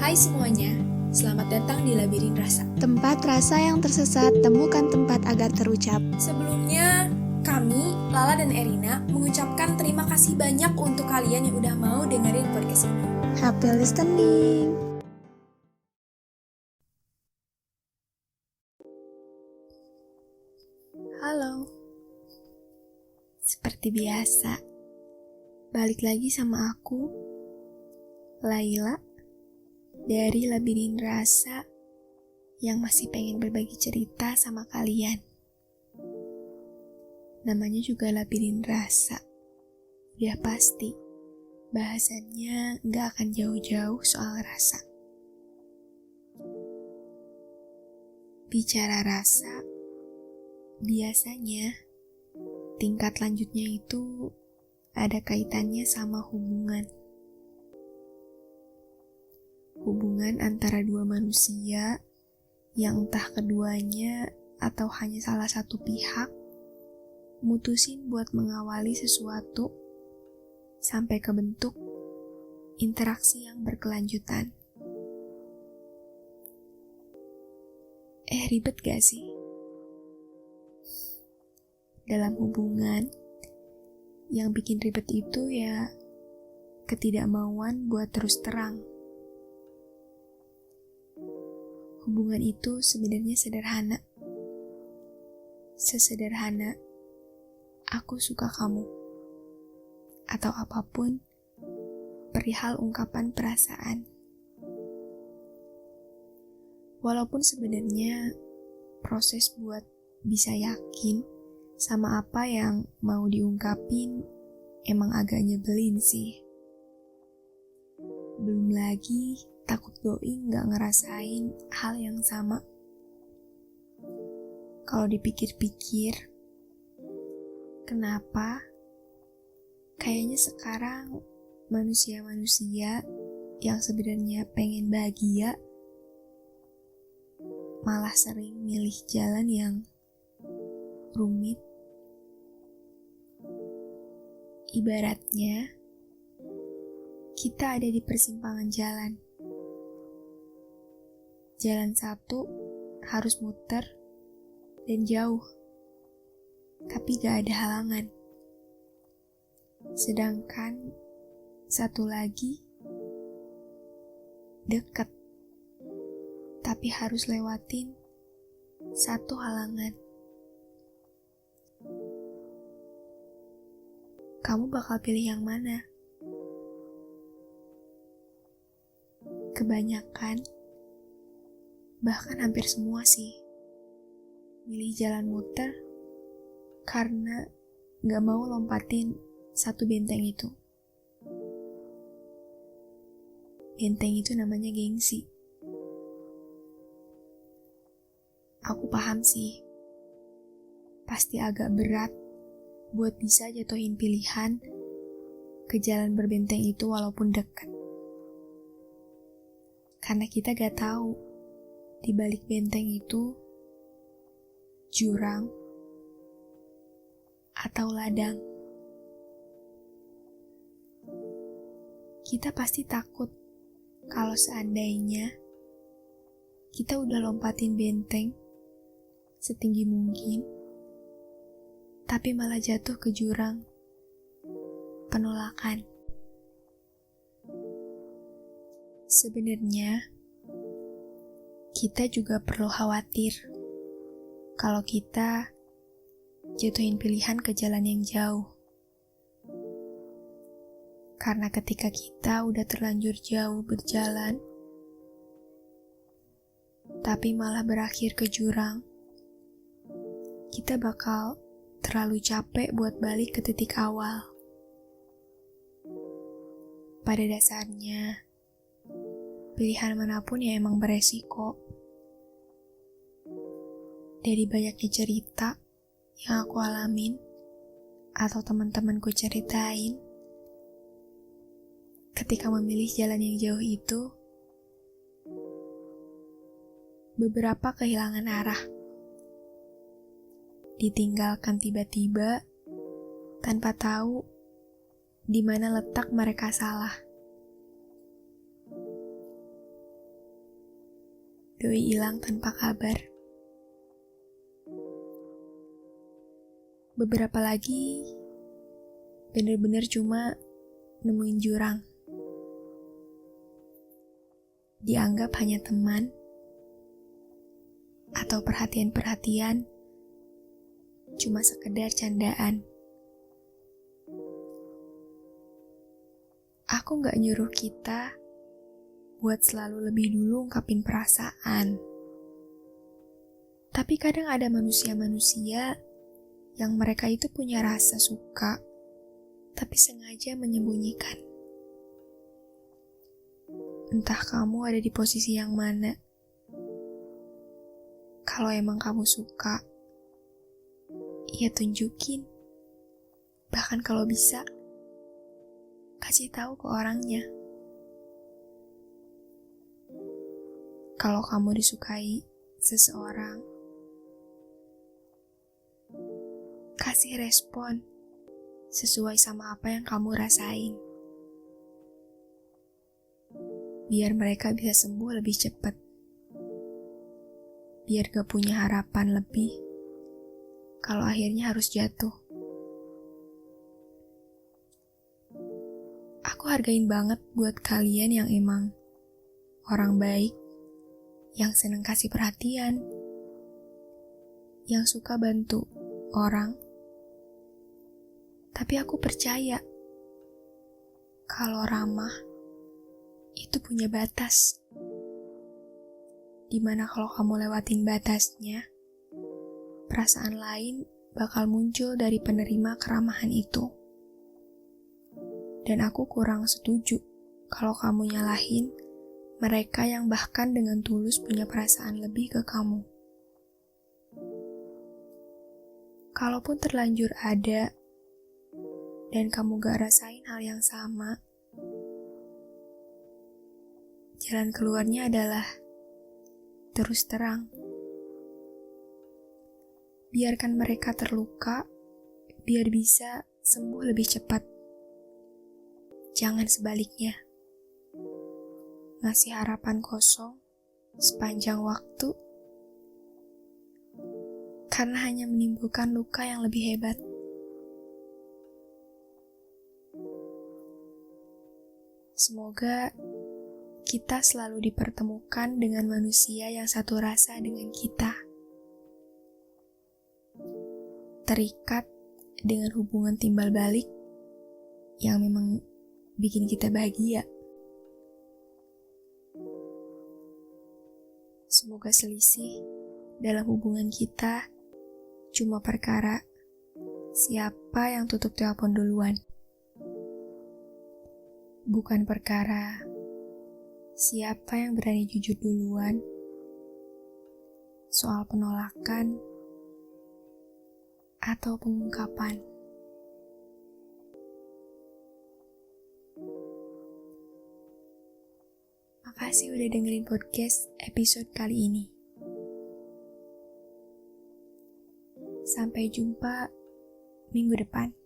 Hai semuanya, selamat datang di Labirin Rasa. Tempat rasa yang tersesat, temukan tempat agar terucap. Sebelumnya, kami, Lala dan Erina, mengucapkan terima kasih banyak untuk kalian yang udah mau dengerin podcast ini. Happy listening. Halo. Seperti biasa, balik lagi sama aku, Laila, dari Labirin Rasa yang masih pengen berbagi cerita sama kalian. Namanya juga Labirin Rasa. Udah pasti, bahasannya gak akan jauh-jauh soal rasa. Bicara rasa, biasanya tingkat lanjutnya itu ada kaitannya sama hubungan. Hubungan antara dua manusia yang entah keduanya atau hanya salah satu pihak mutusin buat mengawali sesuatu sampai kebentuk interaksi yang berkelanjutan. Ribet gak sih? Dalam hubungan, yang bikin ribet itu ya ketidakmauan buat terus terang. Hubungan itu sebenarnya sederhana. Sesederhana, aku suka kamu. Atau apapun, perihal ungkapan perasaan. Walaupun sebenarnya proses buat bisa yakin sama apa yang mau diungkapin emang agak nyebelin sih. Belum lagi takut doi gak ngerasain hal yang sama. Kalau dipikir-pikir, kenapa kayaknya sekarang manusia-manusia yang sebenarnya pengen bahagia malah sering milih jalan yang rumit. Ibaratnya, kita ada di persimpangan jalan. Jalan satu harus muter dan jauh, tapi gak ada halangan. Sedangkan satu lagi dekat, tapi harus lewatin satu halangan. Kamu bakal pilih yang mana? Kebanyakan, bahkan hampir semua sih, milih jalan muter karena gak mau lompatin satu benteng itu. Benteng itu namanya gengsi. Aku paham sih, pasti agak berat buat bisa jatuhin pilihan ke jalan berbenteng itu walaupun dekat. Karena kita gak tahu di balik benteng itu jurang atau ladang. Kita pasti takut kalau seandainya kita udah lompatin benteng setinggi mungkin, tapi malah jatuh ke jurang penolakan. Sebenarnya, kita juga perlu khawatir kalau kita jatuhin pilihan ke jalan yang jauh. Karena ketika kita udah terlanjur jauh berjalan, tapi malah berakhir ke jurang, kita bakal terlalu capek buat balik ke titik awal. Pada dasarnya, pilihan manapun ya emang beresiko. Dari banyaknya cerita yang aku alamin atau teman-temanku ceritain, ketika memilih jalan yang jauh itu, beberapa kehilangan arah. Ditinggalkan tiba-tiba tanpa tahu di mana letak mereka salah. doi hilang tanpa kabar. Beberapa lagi bener-bener cuma nemuin jurang. Dianggap hanya teman atau perhatian-perhatian, cuma sekedar candaan. Aku gak nyuruh kita buat selalu lebih dulu ungkapin perasaan. Tapi kadang ada manusia-manusia yang mereka itu punya rasa suka, tapi sengaja menyembunyikan. Entah kamu ada di posisi yang mana. Kalau emang kamu suka, ya tunjukin. Bahkan kalau bisa, kasih tahu ke orangnya. Kalau kamu disukai seseorang, kasih respon sesuai sama apa yang kamu rasain. Biar mereka bisa sembuh lebih cepat. Biar gak punya harapan lebih kalau akhirnya harus jatuh. Aku hargain banget buat kalian yang emang orang baik, yang seneng kasih perhatian, yang suka bantu orang. Tapi aku percaya kalau ramah itu punya batas. Dimana kalau kamu lewatin batasnya, perasaan lain bakal muncul dari penerima keramahan itu. Dan aku kurang setuju kalau kamu nyalahin mereka yang bahkan dengan tulus punya perasaan lebih ke kamu. Kalaupun terlanjur ada dan kamu gak rasain hal yang sama, jalan keluarnya adalah terus terang. Biarkan mereka terluka, biar bisa sembuh lebih cepat. Jangan sebaliknya. Ngasih harapan kosong sepanjang waktu, karena hanya menimbulkan luka yang lebih hebat. Semoga kita selalu dipertemukan dengan manusia yang satu rasa dengan kita. Terikat dengan hubungan timbal balik yang memang bikin kita bahagia. Semoga selisih dalam hubungan kita cuma perkara siapa yang tutup telepon duluan. Bukan perkara siapa yang berani jujur duluan soal penolakan atau pengungkapan. Makasih udah dengerin podcast episode kali ini. Sampai jumpa minggu depan.